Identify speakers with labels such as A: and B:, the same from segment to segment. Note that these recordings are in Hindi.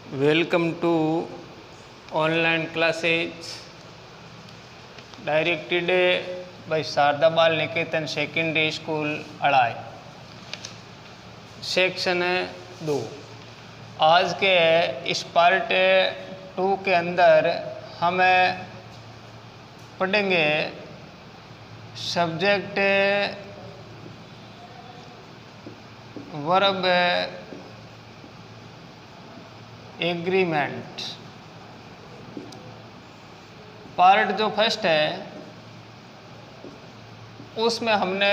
A: Welcome to online classes directed by Sharda Bal Niketan Secondary School अड़ाई। सेक्शन 2। आज के इस पार्ट 2 के अंदर हम पढ़ेंगे सब्जेक्ट वर्ब एग्रीमेंट। पार्ट जो फर्स्ट है उसमें हमने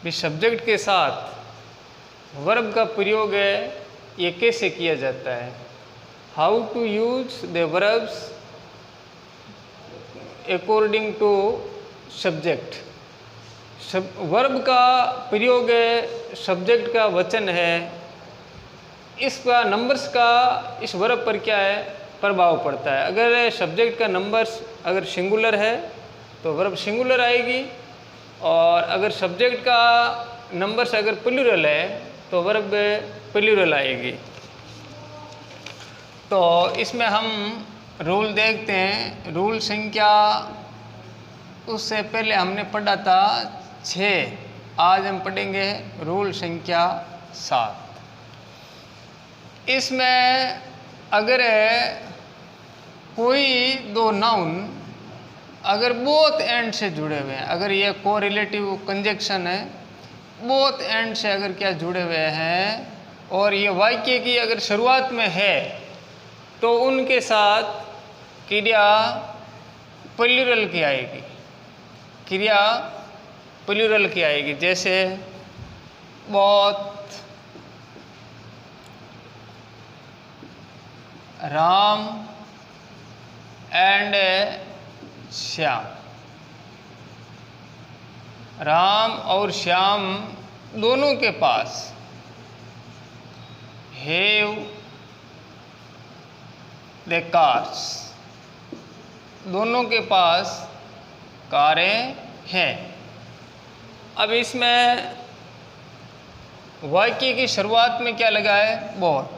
A: भी सब्जेक्ट के साथ वर्ब का प्रयोग ये कैसे किया जाता है, how to use the verbs according to subject. Verb का प्रयोग सब्जेक्ट का वचन है, इसका नंबर्स का इस वर्ब पर क्या है प्रभाव पड़ता है। अगर सब्जेक्ट का नंबर्स अगर सिंगुलर है तो वर्ब सिंगुलर आएगी, और अगर सब्जेक्ट का नंबर्स अगर प्लूरल है तो वर्ब प्लूरल आएगी। तो इसमें हम रूल देखते हैं। रूल संख्या उससे पहले हमने पढ़ा था 6, आज हम पढ़ेंगे रूल संख्या 7। इसमें अगर कोई दो नाउन अगर बोथ एंड से जुड़े हुए हैं, अगर ये को रिलेटिव कंजक्शन है, बोथ एंड से अगर क्या जुड़े हुए हैं और ये वाक्य की अगर शुरुआत में है तो उनके साथ क्रिया प्लूरल की आएगी। क्रिया प्लूरल की आएगी, जैसे बहुत, राम एंड श्याम। राम और श्याम दोनों के पास हैव द कार्स, दोनों के पास कारें हैं। अब इसमें वाक्य की शुरुआत में क्या लगा है, बहुत।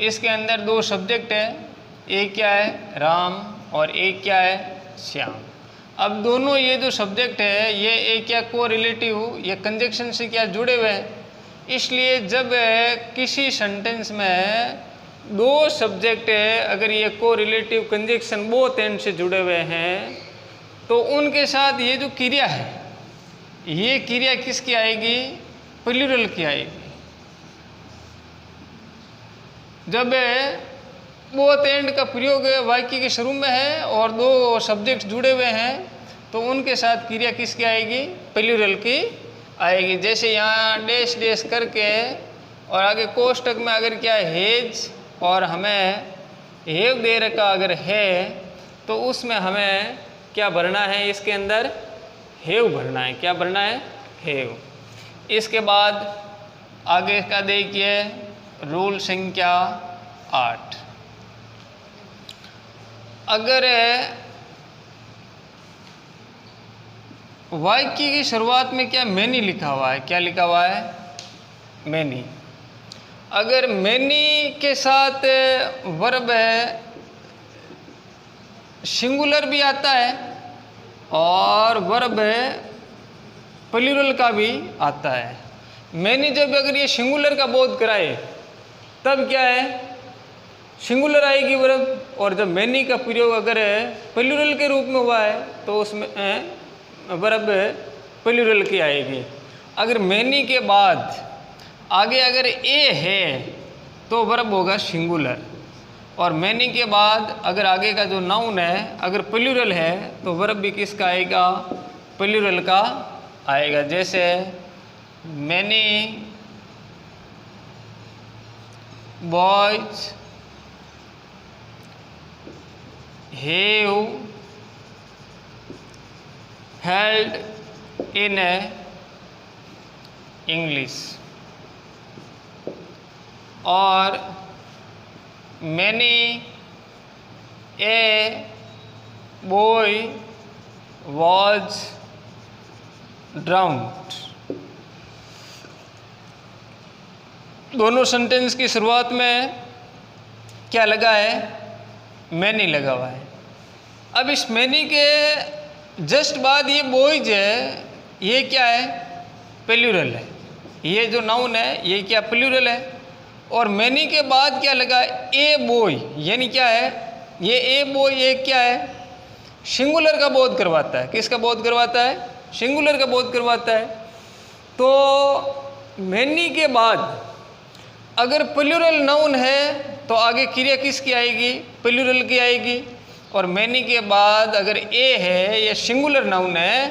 A: इसके अंदर दो सब्जेक्ट है, एक क्या है राम और एक क्या है श्याम। अब दोनों ये जो सब्जेक्ट है ये एक क्या को रिलेटिव ये कंजक्शन से क्या जुड़े हुए हैं, इसलिए जब किसी सेंटेंस में दो सब्जेक्ट है अगर ये को रिलेटिव कंजक्शन बोथ एंड से जुड़े हुए हैं तो उनके साथ ये जो क्रिया है ये क्रिया किसकी आएगी, प्लूरल की आएगी। जब बोथ एंड का प्रयोग वाक्य के शुरू में है और दो सब्जेक्ट जुड़े हुए हैं तो उनके साथ क्रिया किसकी आएगी, प्लूरल की आएगी। जैसे यहाँ डैश डैश करके और आगे कोष्टक में अगर क्या हेज और हमें हेव दे रखा अगर है तो उसमें हमें क्या भरना है, इसके अंदर हेव भरना है। क्या भरना है, हेव। इसके बाद आगे का देखिए रूल संख्या 8। अगर वाक्य की शुरुआत में क्या मैनी लिखा हुआ है, क्या लिखा हुआ है, मैनी। अगर मैनी के साथ वर्ब सिंगुलर भी आता है और वर्ब प्लूरल का भी आता है। मैनी जब अगर ये सिंगुलर का बोध कराए तब क्या है, सिंगुलर आएगी वर्ब, और जब मैनी का प्रयोग अगर प्लूरल के रूप में हुआ है तो उसमें वर्ब प्लूरल की आएगी। अगर मैनी के बाद आगे अगर ए है तो वर्ब होगा सिंगुलर, और मैनी के बाद अगर आगे का जो नाउन है अगर प्लूरल है तो वर्ब भी किसका आएगा, प्लूरल का आएगा। जैसे many boys have held in English, और many a boy was drowned. दोनों सेंटेंस की शुरुआत में क्या लगा है, मैनी लगा हुआ है। अब इस मैनी के जस्ट बाद ये बॉयज है, ये क्या है, प्लूरल है। ये जो नाउन है ये क्या, प्लूरल है। और मैनी के बाद क्या लगा, ए बॉय, यानी क्या है, ये ए बॉय ये क्या है, सिंगुलर का बोध करवाता है। किसका बोध करवाता है, सिंगुलर का बोध करवाता है। तो मैनी के बाद अगर प्लूरल नाउन है तो आगे क्रिया किसकी आएगी, प्लूरल की आएगी। और मैनी के बाद अगर ए है या सिंगुलर नाउन है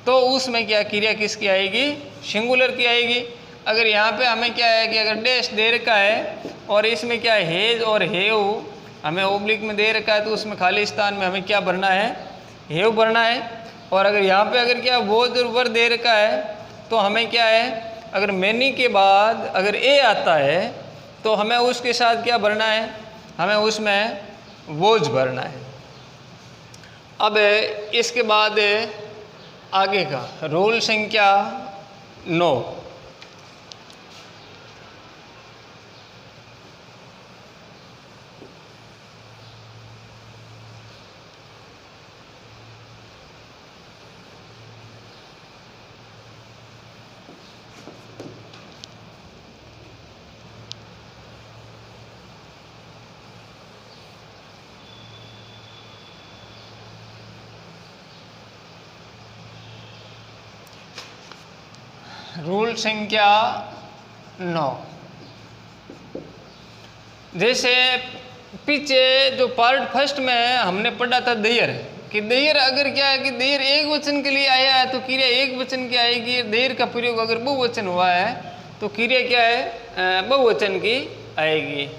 A: तो उसमें क्या क्रिया किसकी आएगी, सिंगुलर की आएगी। अगर यहाँ पे हमें क्या है कि अगर डैश दे रखा है और इसमें क्या है, हेज और हेव हमें ओब्लिक में दे रखा है, तो उसमें खाली स्थान में हमें क्या भरना है, हेव भरना है। और अगर यहाँ पे अगर क्या वोज और वर दे रखा है तो हमें क्या है, अगर मैनी के बाद अगर ए आता है तो हमें उसके साथ क्या भरना है, हमें उसमें वोज भरना है। अब इसके बाद आगे का रूल संख्या 9। रूल संख्या 9। जैसे पीछे जो पार्ट फर्स्ट में हमने पढ़ा था देयर, कि देयर अगर क्या है कि देयर एक वचन के लिए आया है तो क्रिया एक वचन की आएगी। देयर का प्रयोग अगर बहुवचन हुआ है तो क्रिया क्या है, बहुवचन की आएगी।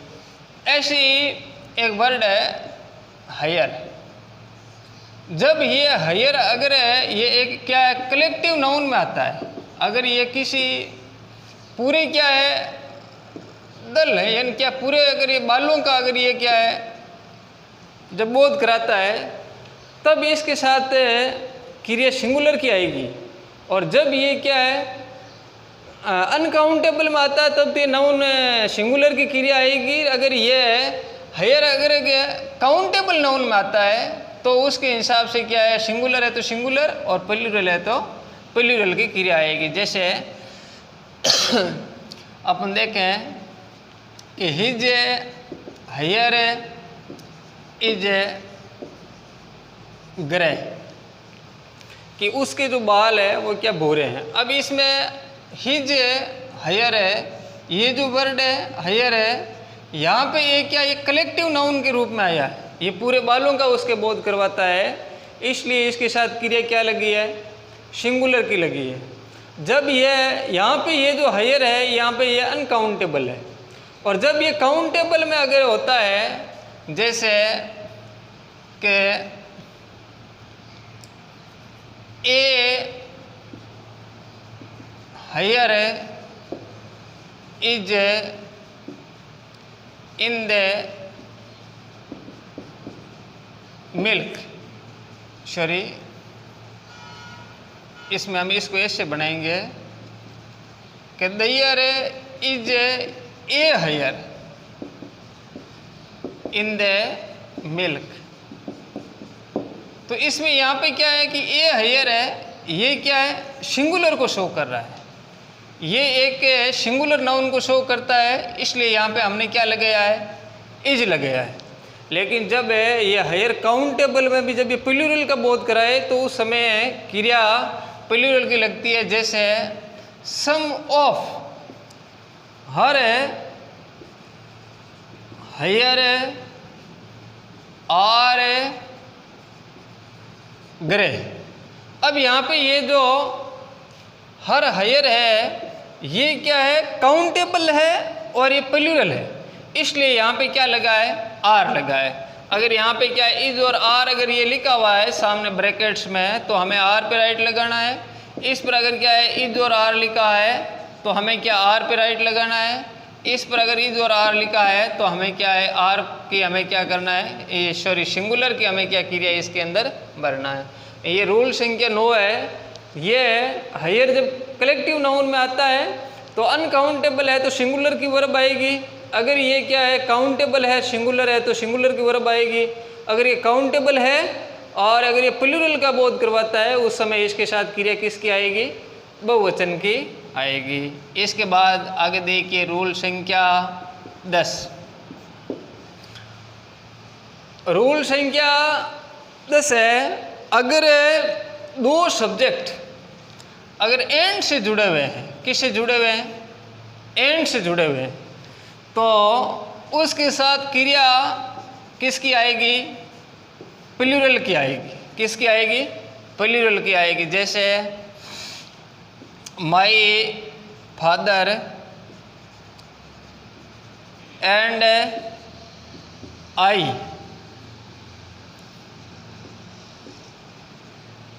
A: ऐसी एक वर्ड है हायर। जब ये हायर अगर है ये एक क्या है, कलेक्टिव नाउन में आता है। अगर ये किसी पूरे क्या है दल है, यानी क्या पूरे अगर ये बालों का अगर ये क्या है जब बोध कराता है तब इसके साथ क्रिया सिंगुलर की आएगी। और जब ये क्या है अनकाउंटेबल में आता है तब ये नाउन सिंगुलर की क्रिया आएगी। अगर ये हायर अगर काउंटेबल नाउन में आता है तो उसके हिसाब से क्या है, सिंगुलर है तो सिंगुलर और प्लूरल है तो प्लूरल की क्रिया आएगी। जैसे अपन देखें कि हिज हायर इज ग्रे, कि उसके जो बाल है वो क्या भूरे हैं। अब इसमें हिज हायर है, ये जो वर्ड है हायर है, यहाँ पे ये क्या, ये कलेक्टिव नाउन के रूप में आया है। ये पूरे बालों का उसके बोध करवाता है, इसलिए इसके साथ क्रिया क्या लगी है, सिंगुलर की लगी है। जब ये यहाँ पे ये जो हायर है यहाँ पे ये अनकाउंटेबल है। और जब ये काउंटेबल में अगर होता है, जैसे कि a hair is in the milk, sorry इसमें हम इसको ऐसे बनाएंगे कि there is a hair in the milk. तो इसमें यहाँ पे क्या है कि ए हायर है, ये क्या है, सिंगुलर को शो कर रहा है। ये एक सिंगुलर नाउन को शो करता है, इसलिए यहाँ पे हमने क्या लगाया है, इज लगाया है। लेकिन जब ये हायर काउंटेबल में भी जब ये प्लूरल का बोध कराए तो उस समय क्रिया प्लूरल की लगती है। जैसे some of her hair are grey. अब यहाँ पे ये जो हर हायर है ये क्या है, काउंटेबल है और ये प्लूरल है, इसलिए यहाँ पे क्या लगा है, आर लगा है। अगर यहाँ पे क्या है, इज और आर अगर ये लिखा हुआ है सामने ब्रैकेट्स में तो हमें आर पे राइट लगाना है। इस पर अगर क्या है, इज और आर लिखा है तो हमें क्या आर पे राइट लगाना है। इस पर अगर इज और आर लिखा है तो हमें क्या है, आर की हमें क्या करना है, ये सॉरी सिंगुलर की हमें क्या क्रिया इसके अंदर भरना है। ये रूल संख्या 9 है। ये हायर जब कलेक्टिव नाउन में आता है तो अनकाउंटेबल है तो सिंगुलर की वर्ब आएगी। अगर ये क्या है काउंटेबल है, सिंगुलर है, तो सिंगुलर की वर्ब आएगी। अगर ये काउंटेबल है और अगर ये प्लूरल का बोध करवाता है उस समय इसके साथ क्रिया किसकी आएगी? बहुवचन की आएगी। इसके बाद आगे देखिए रूल संख्या 10। रूल संख्या 10 है, अगर दो सब्जेक्ट अगर एंड से जुड़े हुए हैं, किससे जुड़े हुए हैं? एंड से जुड़े हुए हैं, तो उसके साथ क्रिया किसकी आएगी? प्लूरल की आएगी। किसकी आएगी? प्लूरल की आएगी। जैसे my father and I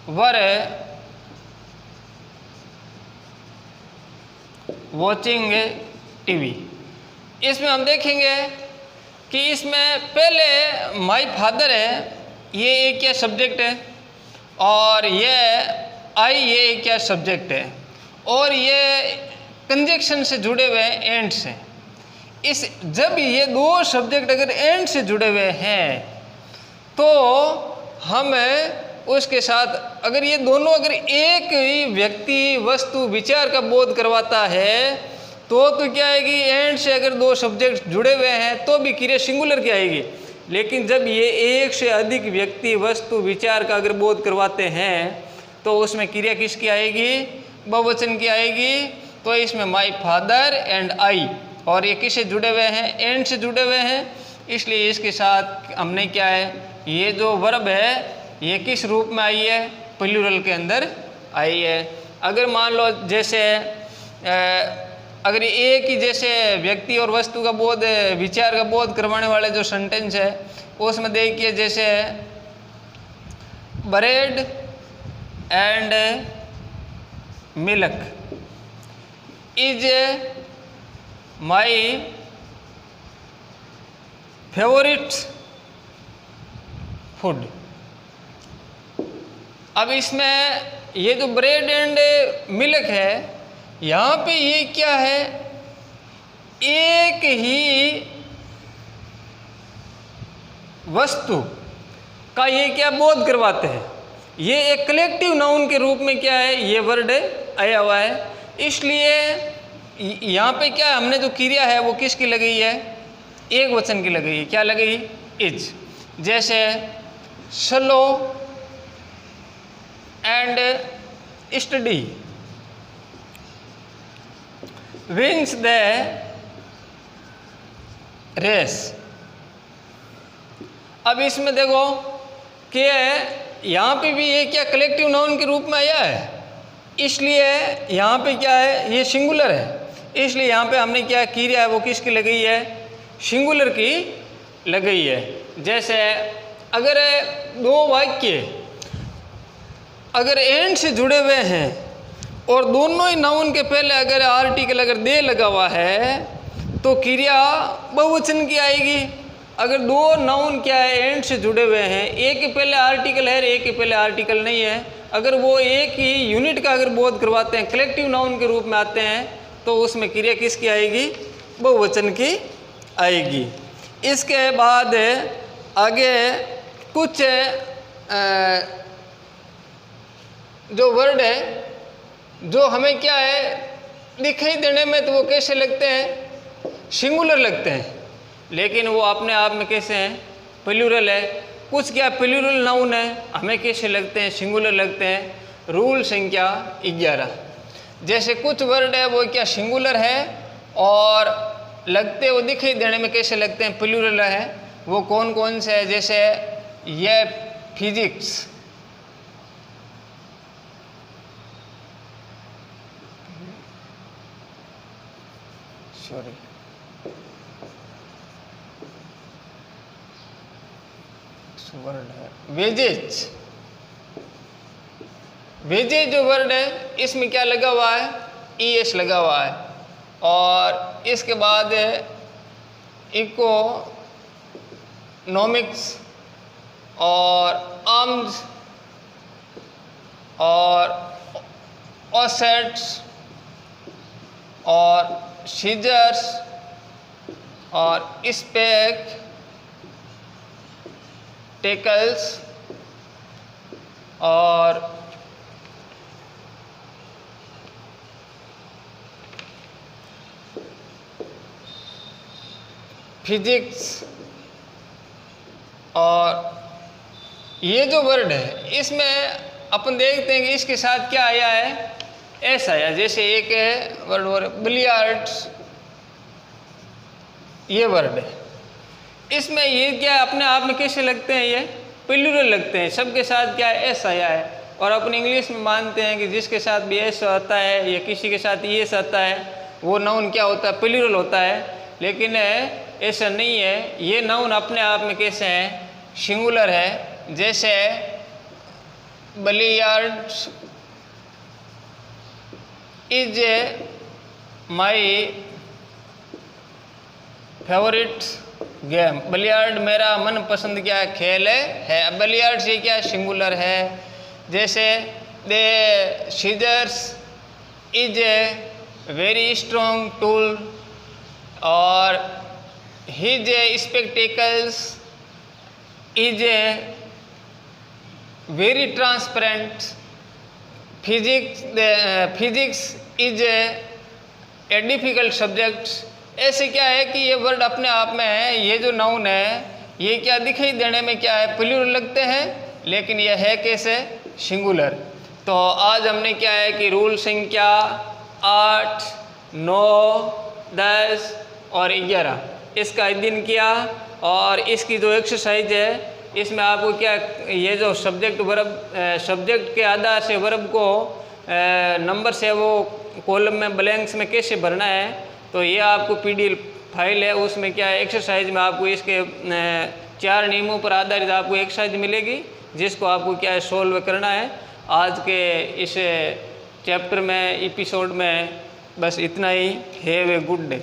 A: were watching TV. इसमें हम देखेंगे कि इसमें पहले माई फादर है, ये एक क्या सब्जेक्ट है, और ये आई ये एक क्या सब्जेक्ट है, और ये कंजक्शन से जुड़े हुए हैं एंड से। इस जब ये दो सब्जेक्ट अगर एंड से जुड़े हुए हैं तो हम उसके साथ अगर ये दोनों अगर एक ही व्यक्ति वस्तु विचार का बोध करवाता है तो क्या आएगी? एंड से अगर दो सब्जेक्ट जुड़े हुए हैं तो भी क्रिया सिंगुलर की आएगी। लेकिन जब ये एक से अधिक व्यक्ति वस्तु विचार का अगर बोध करवाते हैं तो उसमें क्रिया किसकी आएगी? बहुवचन की आएगी। तो इसमें माई फादर एंड आई, और ये किससे जुड़े हुए हैं? एंड से जुड़े हुए हैं, इसलिए इसके साथ हमने क्या है, ये जो वर्ब है ये किस रूप में आई है? प्लूरल के अंदर आई है। अगर मान लो जैसे अगर एक ही जैसे व्यक्ति और वस्तु का बोध विचार का बोध करवाने वाले जो सेंटेंस है उसमें देखिए, जैसे bread and milk is my favourite food. अब इसमें ये जो ब्रेड एंड मिल्क है, यहाँ पे ये क्या है? एक ही वस्तु का ये क्या बोध करवाते हैं? ये एक कलेक्टिव नाउन के रूप में क्या है? ये वर्ड आया हुआ है। इसलिए यहाँ पे क्या है, हमने जो क्रिया है वो किसकी लगाई है? एक वचन की लगाई है। क्या लगाई? इज। जैसे slow and steady wins the race. अब इसमें देखो कि यहाँ पे भी ये क्या कलेक्टिव नाउन के रूप में आया है, इसलिए यहाँ पे क्या है? ये सिंगुलर है, इसलिए यहाँ पे हमने क्या क्रिया है वो किसकी लगाई है? सिंगुलर की लगाई है। जैसे अगर दो वाक्य अगर एंड से जुड़े हुए हैं और दोनों ही नाउन के पहले अगर आर्टिकल अगर दे लगा हुआ है तो क्रिया बहुवचन की आएगी। अगर दो नाउन क्या है? एंड से जुड़े हुए हैं, एक के पहले आर्टिकल है, एक के पहले आर्टिकल नहीं है, अगर वो एक ही यूनिट का अगर बोध करवाते हैं, कलेक्टिव नाउन के रूप में आते हैं, तो उसमें क्रिया किसकी आएगी? बहुवचन की आएगी। इसके बाद आगे कुछ जो वर्ड है जो हमें क्या है दिखाई देने में तो वो कैसे लगते हैं? सिंगुलर लगते हैं, लेकिन वो अपने आप में कैसे हैं? प्लूरल है। कुछ क्या प्लूरल नाउन है, हमें कैसे लगते हैं? सिंगुलर लगते हैं। रूल संख्या 11। जैसे कुछ वर्ड है वो क्या सिंगुलर है और लगते वो दिखाई देने में कैसे लगते हैं? प्लूरल है। वो कौन कौन से है? जैसे ये फिजिक्स, सॉरी वर्ड है वेजेज। वेजेज जो वर्ड है इसमें क्या लगा हुआ है? ES लगा हुआ है। और इसके बाद इकोनॉमिक्स और आर्म्स और ऑसेट्स और सीजर्स और स्पेक्टेकल्स और फिजिक्स। और ये जो वर्ड है इसमें अपन देखते हैं कि इसके साथ क्या आया है, एस आया। जैसे एक है वर्ड बिलियर्ड्स, ये वर्ड है, इसमें ये क्या है, अपने आप में कैसे लगते हैं, ये प्लूरल लगते हैं, सबके साथ क्या है, एस आया है। और अपन इंग्लिश में मानते हैं कि जिसके साथ भी एस आता है या किसी के साथ एस आता है वो नाउन क्या होता है, प्लूरल होता है। लेकिन ऐसा नहीं है, ये नाउन अपने आप में कैसे हैं, सिंगुलर है। जैसे billiards is my favourite game, billiard मेरा मनपसंद क्या खेल है। बिलियर्ड से क्या सिंगुलर है। जैसे the scissors is a very strong tool, और his spectacles is a very transparent. Physics is a difficult subject. ऐसे क्या है कि ये वर्ड अपने आप में है, ये जो नाउन है ये क्या दिखाई देने में क्या है, प्लूरल लगते हैं, लेकिन ये है कैसे, सिंगुलर। तो आज हमने क्या है कि रूल संख्या 8, 9, 10 और 11 इसका अध्ययन किया। और इसकी जो एक्सरसाइज है इसमें आपको क्या, ये जो सब्जेक्ट वर्ब, सब्जेक्ट के आधार से वर्ब को नंबर से वो कॉलम में ब्लैंक्स में कैसे भरना है, तो ये आपको PDF फाइल है, उसमें क्या है एक्सरसाइज में आपको इसके 4 नियमों पर आधारित आपको एक्सरसाइज मिलेगी, जिसको आपको क्या है सोल्व करना है। आज के इस चैप्टर में, एपिसोड में बस इतना ही। Have a good day.